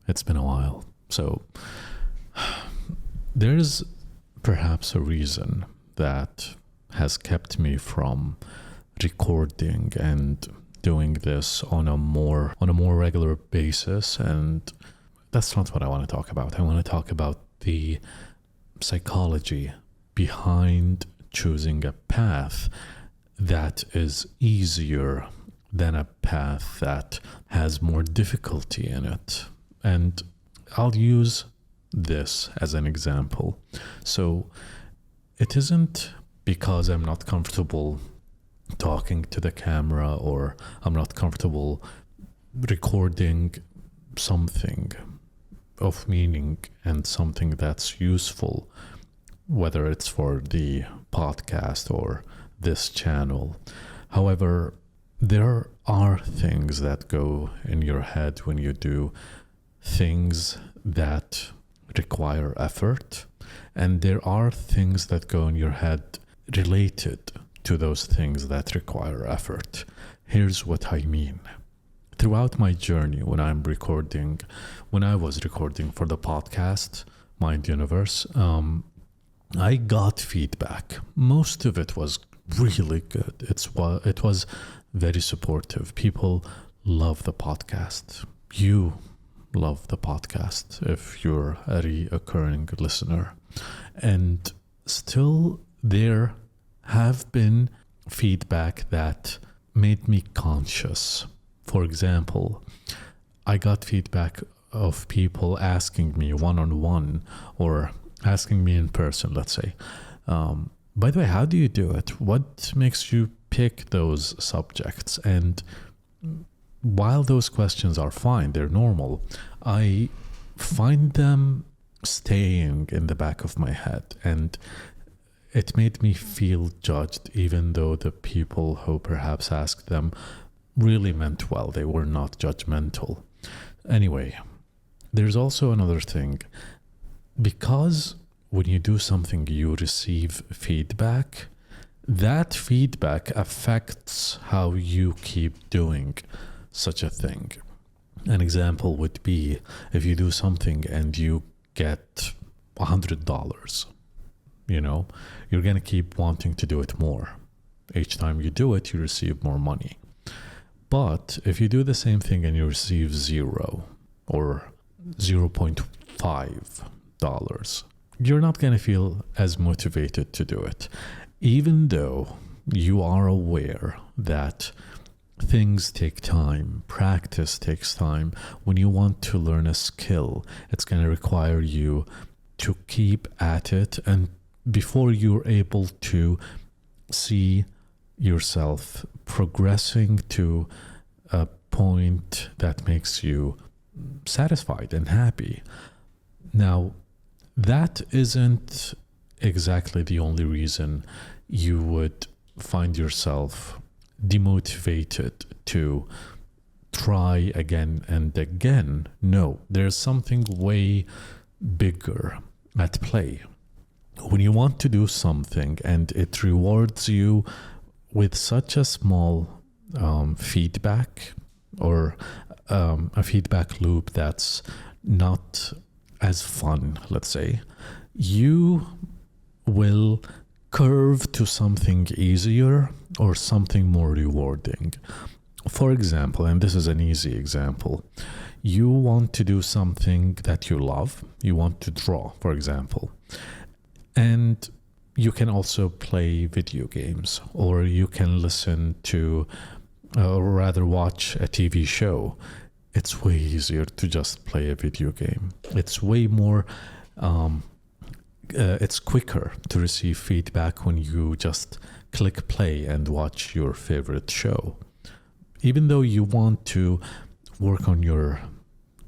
It's been a while. So there's perhaps a reason that has kept me from recording and doing this on a more regular basis, and that's not what I want to talk about. I want to talk about the psychology behind choosing a path that is easier than a path that has more difficulty in it. And I'll use this as an example. So it isn't because I'm not comfortable talking to the camera or I'm not comfortable recording something of meaning and something that's useful, whether it's for the podcast or this channel. However, there are things that go in your head when you do things that require effort, and there are things that go in your head related to those things that require effort. Here's what I mean. Throughout my journey, when I was recording for the podcast, Mind Universe, I got feedback. Most of it was really good. It was very supportive. People love the podcast. You love the podcast if you're a reoccurring listener. And still there have been feedback that made me conscious. For example, I got feedback of people asking me one-on-one or asking me in person, let's say, by the way, how do you do it? What makes you pick those subjects? And while those questions are fine, they're normal, I find them staying in the back of my head, and it made me feel judged, even though the people who perhaps asked them really meant well. They were not judgmental. Anyway, there's also another thing. Because when you do something, you receive feedback, that feedback affects how you keep doing such a thing. An example would be if you do something and you get $100, you're going to keep wanting to do it more. Each time you do it, you receive more money. But if you do the same thing and you receive $0 or $0.5, you're not going to feel as motivated to do it, even though you are aware that things take time, practice takes time. When you want to learn a skill, it's going to require you to keep at it, and before you're able to see yourself progressing to a point that makes you satisfied and happy. Now, that isn't exactly the only reason you would find yourself demotivated to try again and again. No, there's something way bigger at play. When you want to do something and it rewards you with such a small feedback or a feedback loop that's not as fun, let's say, you will curve to something easier or something more rewarding. For example, and this is an easy example, you want to do something that you love. You want to draw, for example, and you can also play video games, or you can listen to, or rather watch a TV show. It's way easier to just play a video game. It's way more, it's quicker to receive feedback when you just click play and watch your favorite show. Even though you want to work on your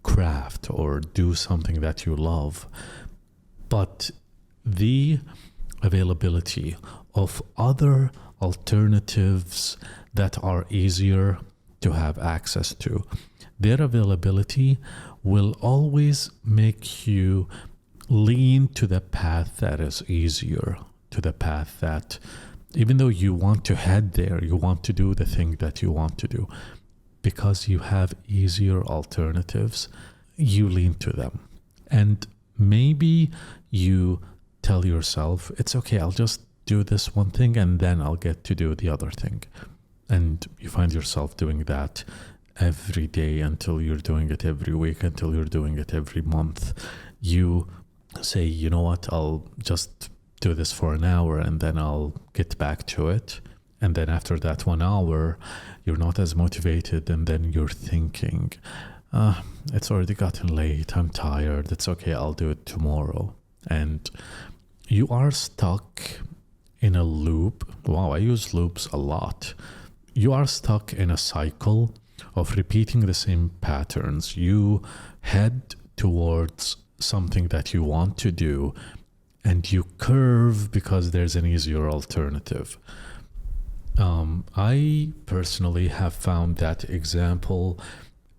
craft or do something that you love, but the availability of other alternatives that are easier to have access to, their availability will always make you lean to the path that is easier, to the path that, even though you want to head there, you want to do the thing that you want to do, because you have easier alternatives, you lean to them. And maybe you tell yourself, it's okay, I'll just do this one thing and then I'll get to do the other thing. And you find yourself doing that every day until you're doing it every week, until you're doing it every month. You say, you know what, I'll just do this for an hour and then I'll get back to it. And then after that 1 hour, you're not as motivated, and then you're thinking, it's already gotten late, I'm tired, it's okay, I'll do it tomorrow. And you are stuck in a loop. Wow, I use loops a lot. You are stuck in a cycle of repeating the same patterns. You head towards something that you want to do, and you curve because there's an easier alternative. I personally have found that example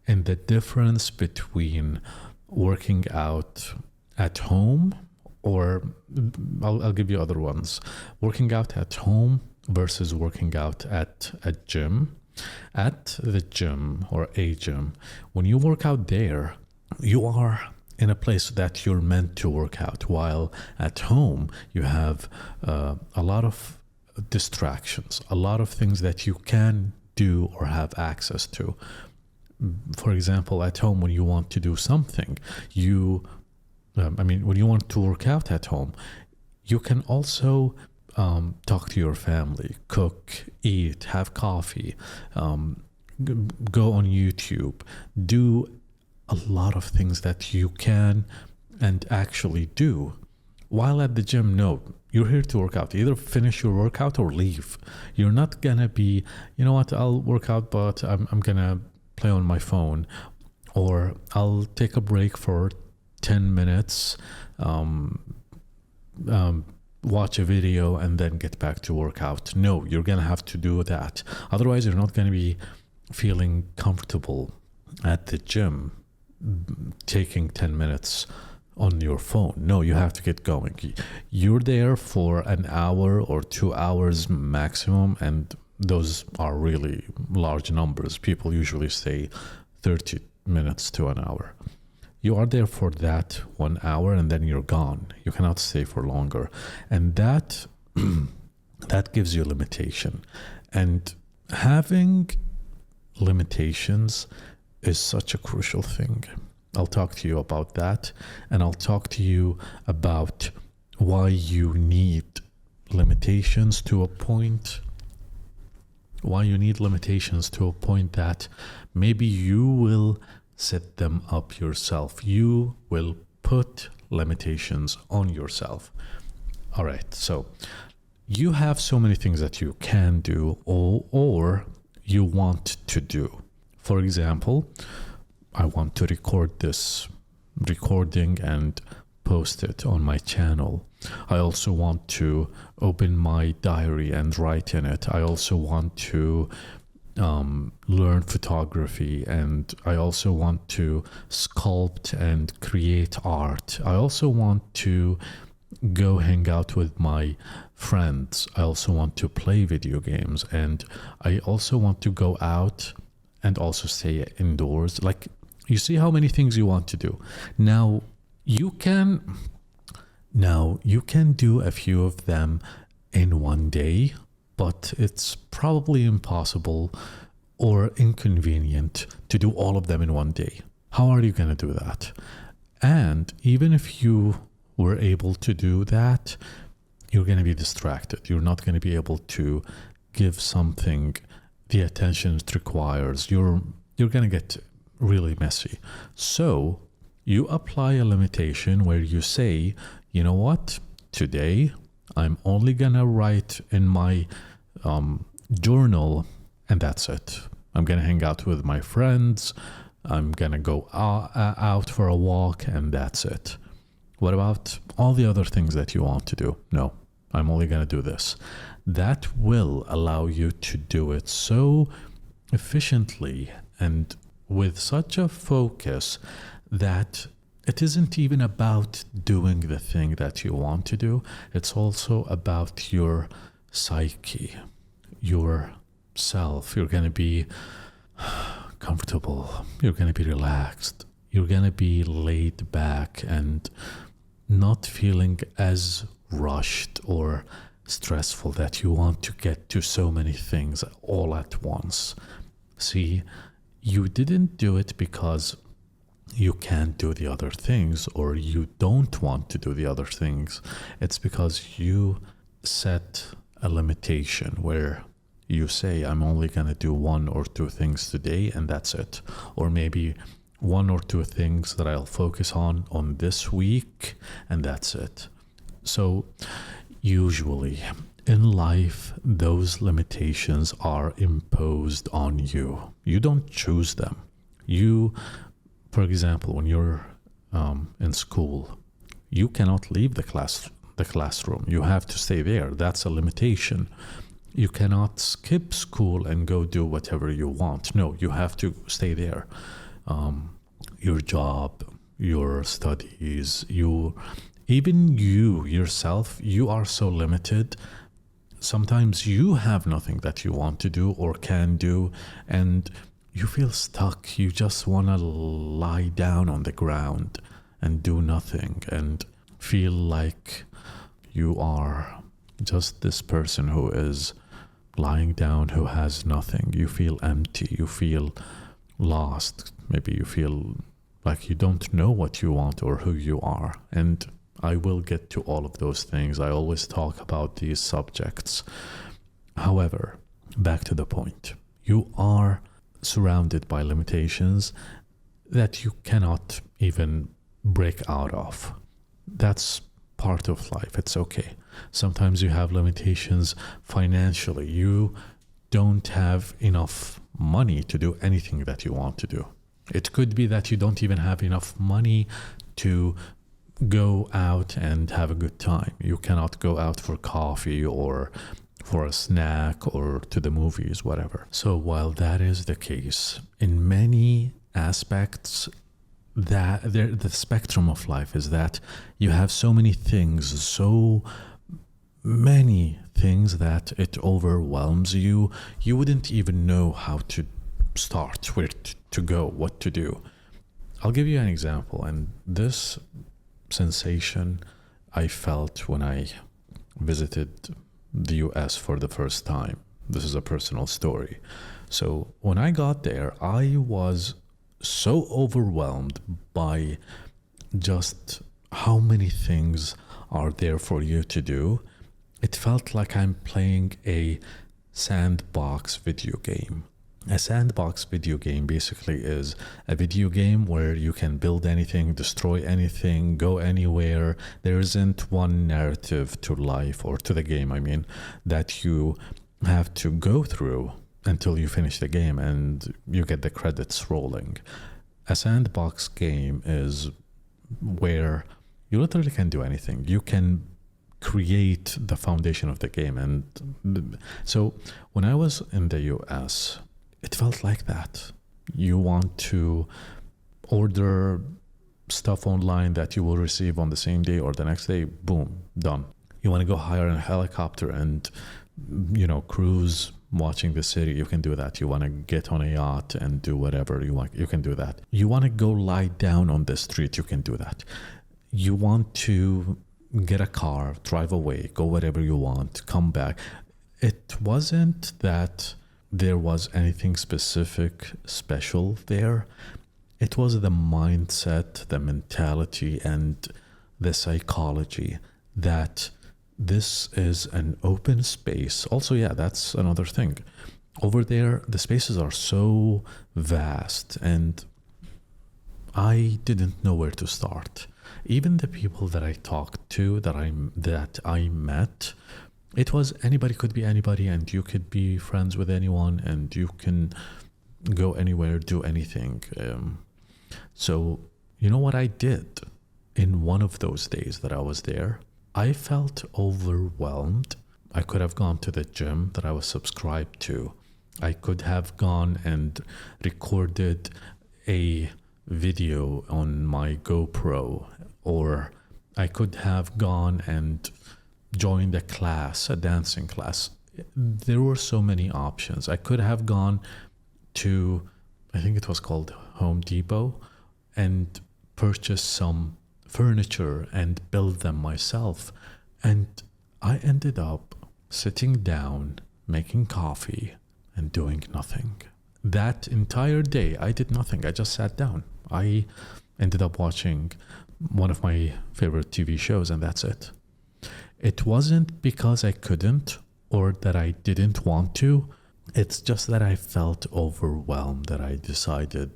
in the difference between working out at home, or I'll give you other ones. Working out at home versus working out at a gym. At the gym or a gym, when you work out there, you are in a place that you're meant to work out, while at home you have a lot of distractions, a lot of things that you can do or have access to. For example, at home, when you want to do something, when you want to work out at home, you can also talk to your family, cook, eat, have coffee, go on YouTube, do a lot of things that you can and actually do. While at the gym, no, you're here to work out. Either finish your workout or leave. You're not gonna be, you know what, I'll work out, but I'm gonna play on my phone, or I'll take a break for 10 minutes, watch a video and then get back to workout. No, you're gonna have to do that. Otherwise, you're not gonna be feeling comfortable at the gym taking 10 minutes on your phone. No, you have to get going. You're there for an hour or 2 hours maximum, and those are really large numbers. People usually say 30 minutes to an hour. You are there for that 1 hour and then you're gone. You cannot stay for longer. And that gives you limitation. And having limitations is such a crucial thing. I'll talk to you about that, and I'll talk to you about why you need limitations to a point. Why you need limitations to a point that maybe you will set them up yourself. You will put limitations on yourself. All right, so you have so many things that you can do or you want to do. For example, I want to record this recording and post it on my channel. I also want to open my diary and write in it. I also want to learn photography, and I also want to sculpt and create art. I also want to go hang out with my friends. I also want to play video games, and I also want to go out and also stay indoors. Like, you see how many things you want to do. Now you can do a few of them in one day, but it's probably impossible or inconvenient to do all of them in one day. How are you going to do that? And even if you were able to do that, you're going to be distracted. You're not going to be able to give something the attention it requires. You're going to get really messy. So you apply a limitation where you say, you know what, today I'm only going to write in my journal, and that's it. I'm going to hang out with my friends. I'm going to go out for a walk, and that's it. What about all the other things that you want to do? No, I'm only going to do this. That will allow you to do it so efficiently and with such a focus that it isn't even about doing the thing that you want to do. It's also about your psyche, your self. You're going to be comfortable. You're going to be relaxed. you're gonna be laid back and not feeling as rushed or stressful that you want to get to so many things all at once. See, you didn't do it because you can't do the other things or you don't want to do the other things. It's because you set a limitation where you say, I'm only going to do 1 or 2 things today and that's it. Or maybe 1 or 2 things that I'll focus on this week and that's it. So usually in life, those limitations are imposed on you. You don't choose them. For example, when you're in school, you cannot leave the classroom. You have to stay there. That's a limitation. You cannot skip school and go do whatever you want. No, you have to stay there. Your job, your studies, even you yourself, you are so limited. Sometimes you have nothing that you want to do or can do, and you feel stuck. You just want to lie down on the ground and do nothing and feel like you are just this person who is lying down, who has nothing. You feel empty. You feel lost. Maybe you feel like you don't know what you want or who you are. And I will get to all of those things. I always talk about these subjects. However, back to the point. You are surrounded by limitations that you cannot even break out of. That's part of life. It's okay. Sometimes you have limitations financially. You don't have enough money to do anything that you want to do. It could be that you don't even have enough money to go out and have a good time. You cannot go out for coffee or for a snack or to the movies, whatever. So while that is the case, in many aspects, the spectrum of life is that you have so many things that it overwhelms you. You wouldn't even know how to start, where to go, what to do. I'll give you an example, and this sensation I felt when I visited the US for the first time. This is a personal story. So when I got there, I was so overwhelmed by just how many things are there for you to do. It felt like I'm playing a sandbox video game. A sandbox video game basically is a video game where you can build anything, destroy anything, go anywhere. There isn't one narrative to life, or to the game, I mean, that you have to go through until you finish the game and you get the credits rolling. A sandbox game is where you literally can do anything. You can create the foundation of the game. And so when I was in the US, it felt like that. You want to order stuff online that you will receive on the same day or the next day, boom, done. You want to go hire a helicopter and, cruise watching the city, you can do that. You want to get on a yacht and do whatever you want, you can do that. You want to go lie down on the street, you can do that. You want to get a car, drive away, go wherever you want, come back. It wasn't that there was anything specific, special there. It was the mindset, the mentality, and the psychology that this is an open space. Also, yeah, that's another thing. Over there, the spaces are so vast, and I didn't know where to start. Even the people that I talked to, that I met, it was anybody could be anybody, and you could be friends with anyone, and you can go anywhere, do anything. So, you know what I did in one of those days that I was there? I felt overwhelmed. I could have gone to the gym that I was subscribed to. I could have gone and recorded a video on my GoPro, or I could have gone and joined a class, a dancing class. There were so many options. I could have gone to, I think it was called Home Depot, and purchase some furniture and build them myself. And I ended up sitting down, making coffee, and doing nothing. That entire day, I did nothing. I just sat down. I ended up watching one of my favorite TV shows, and that's it. It wasn't because I couldn't or that I didn't want to. It's just that I felt overwhelmed, that I decided,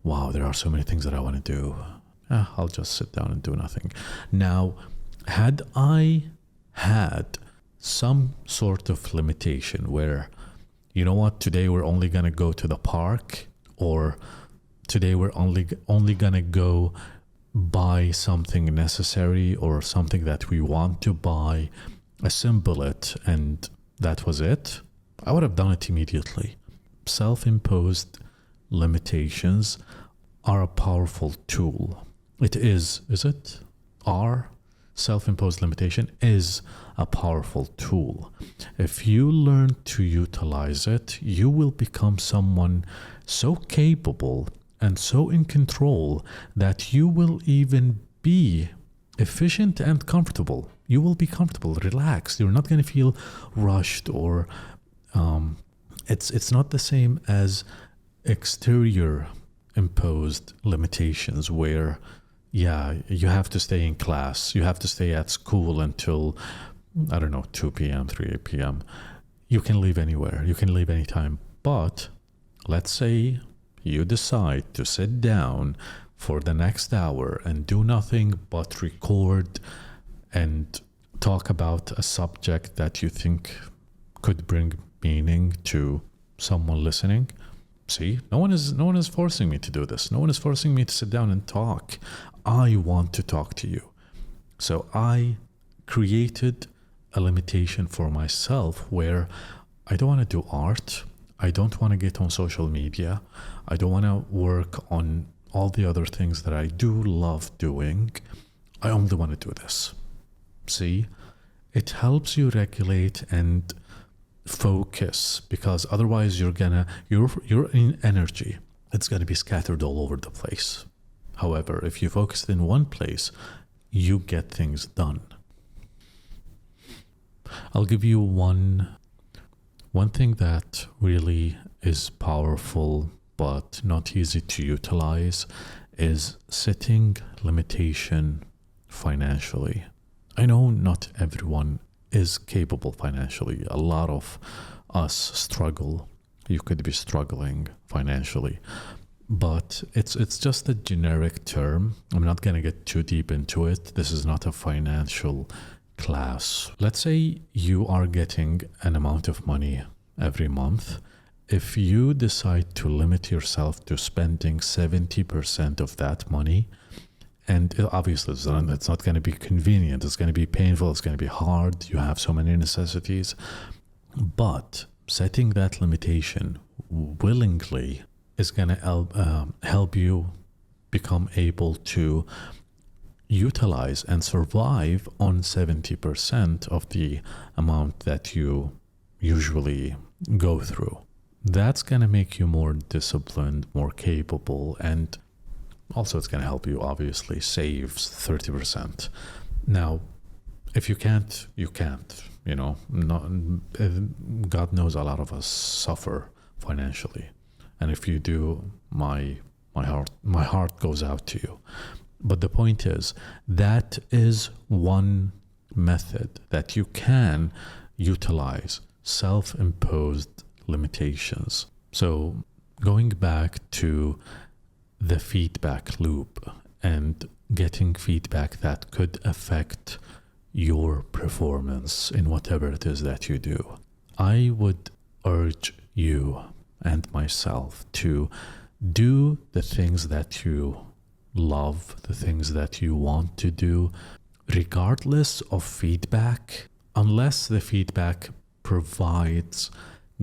wow, there are so many things that I want to do. I'll just sit down and do nothing. Now, had I had some sort of limitation where, you know what, today we're only going to go to the park, or today we're only going to go buy something necessary or something that we want to buy, assemble it, and that was it, I would have done it immediately. Self-imposed limitations are a powerful tool. It is it? Our self-imposed limitation is a powerful tool. If you learn to utilize it, you will become someone so capable and so in control that you will even be efficient and comfortable. You will be comfortable, relaxed. You're not going to feel rushed, or it's not the same as exterior imposed limitations where, yeah, you have to stay in class, you have to stay at school until, I don't know, 2 p.m., 3 p.m. You can leave anywhere, you can leave anytime. But let's say you decide to sit down for the next hour and do nothing but record and talk about a subject that you think could bring meaning to someone listening. See, no one is forcing me to do this. No one is forcing me to sit down and talk. I want to talk to you. So I created a limitation for myself where I don't want to do art. I don't want to get on social media. I don't want to work on all the other things that I do love doing. I only want to do this. See, it helps you regulate and focus, because otherwise your in energy, it's gonna be scattered all over the place. However, if you focus in one place, you get things done. I'll give you one thing that really is powerful but not easy to utilize, is setting limitation financially. I know not everyone is capable financially. A lot of us struggle. You could be struggling financially, but it's just a generic term. I'm not going to get too deep into it. This is not a financial class. Let's say you are getting an amount of money every month. If you decide to limit yourself to spending 70% of that money, and obviously it's not going to be convenient, it's going to be painful, it's going to be hard, you have so many necessities, but setting that limitation willingly is going to help you become able to utilize and survive on 70% of the amount that you usually go through. That's going to make you more disciplined, more capable, and also it's going to help you obviously save 30%. Now, if you can't, you can't, God knows a lot of us suffer financially. And if you do, my heart goes out to you. But the point is, that is one method that you can utilize, self-imposed limitations. So going back to the feedback loop and getting feedback that could affect your performance in whatever it is that you do, I would urge you and myself to do the things that you love, the things that you want to do, regardless of feedback, unless the feedback provides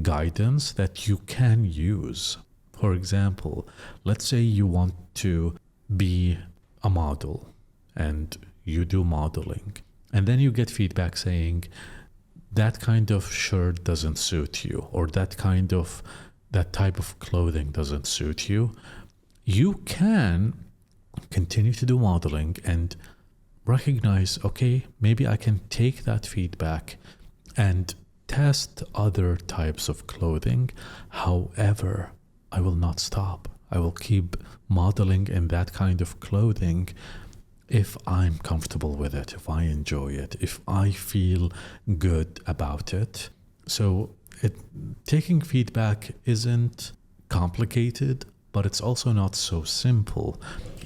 guidance that you can use. For example, let's say you want to be a model and you do modeling, and then you get feedback saying that kind of shirt doesn't suit you, or that type of clothing doesn't suit you. You can continue to do modeling and recognize, okay, maybe I can take that feedback and test other types of clothing. However, I will not stop. I will keep modeling in that kind of clothing if I'm comfortable with it, if I enjoy it, if I feel good about it. So taking feedback isn't complicated, but it's also not so simple,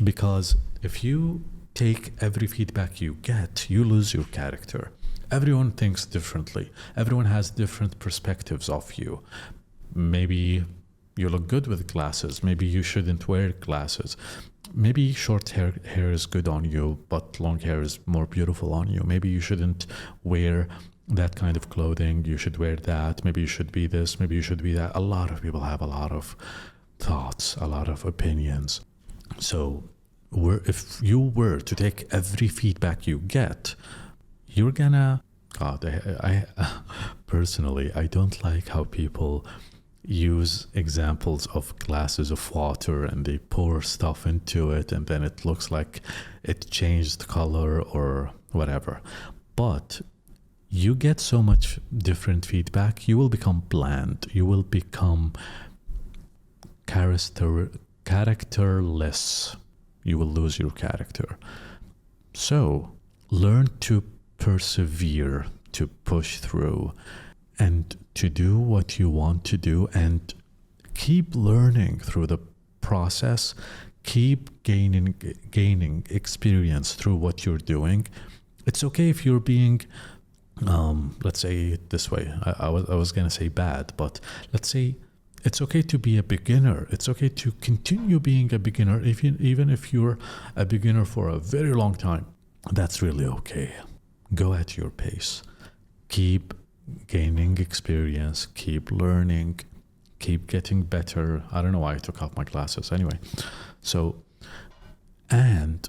because if you take every feedback you get, you lose your character. Everyone thinks differently. Everyone has different perspectives of you. Maybe you look good with glasses. Maybe you shouldn't wear glasses. Maybe short hair is good on you, but long hair is more beautiful on you. Maybe you shouldn't wear that kind of clothing. You should wear that. Maybe you should be this. Maybe you should be that. A lot of people have a lot of thoughts, a lot of opinions. So if you were to take every feedback you get, you're gonna, God, I personally, I don't like how people use examples of glasses of water and they pour stuff into it and then it looks like it changed color or whatever. But you get so much different feedback, you will become bland. You will become characterless. You will lose your character. So learn to persevere, to push through, and to do what you want to do, and keep learning through the process. Keep gaining experience through what you're doing. It's okay if you're being, let's say it this way. I was gonna say bad, but let's say it's okay to be a beginner. It's okay to continue being a beginner, even if you're a beginner for a very long time. That's really okay. Go at your pace. Keep gaining experience. Keep learning. Keep getting better. I don't know why I took off my glasses. Anyway, so, and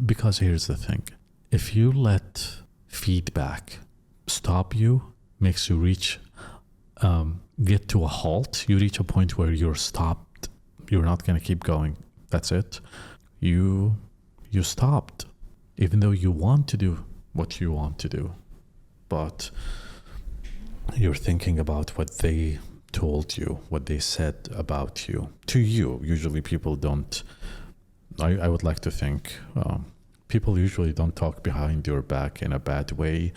because here's the thing. If you let feedback stop you, makes you get to a halt, you reach a point where you're stopped, you're not going to keep going, that's it, you stopped, even though you want to do what you want to do, but you're thinking about what they told you, what they said about you to you. Usually people don't, I would like to think, people usually don't talk behind your back in a bad way.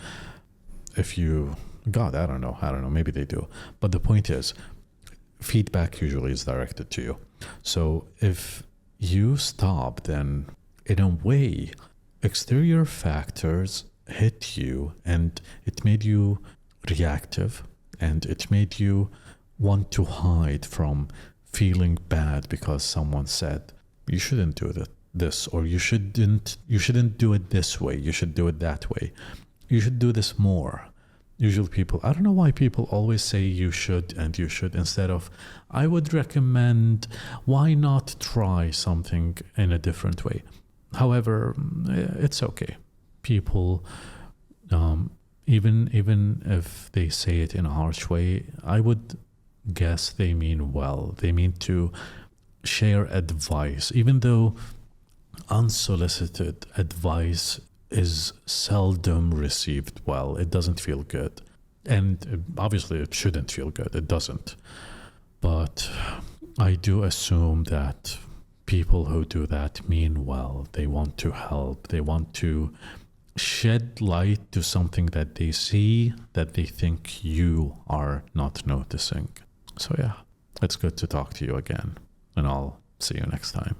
If you, God, I don't know, maybe they do. But the point is, feedback usually is directed to you. So if you stop, then in a way, exterior factors hit you and it made you reactive and it made you want to hide from feeling bad because someone said, you shouldn't do this, or you shouldn't do it this way, you should do it that way, you should do this more. Usually people, I don't know why people always say you should and you should instead of I would recommend. Why not try something in a different way? However, it's okay. People, even if they say it in a harsh way, I would guess they mean well. They mean to share advice, even though unsolicited advice is seldom received well. It doesn't feel good. And obviously it shouldn't feel good. It doesn't. But I do assume that people who do that mean well. They want to help. They want to shed light to something that they see that they think you are not noticing. So yeah, it's good to talk to you again, and I'll see you next time.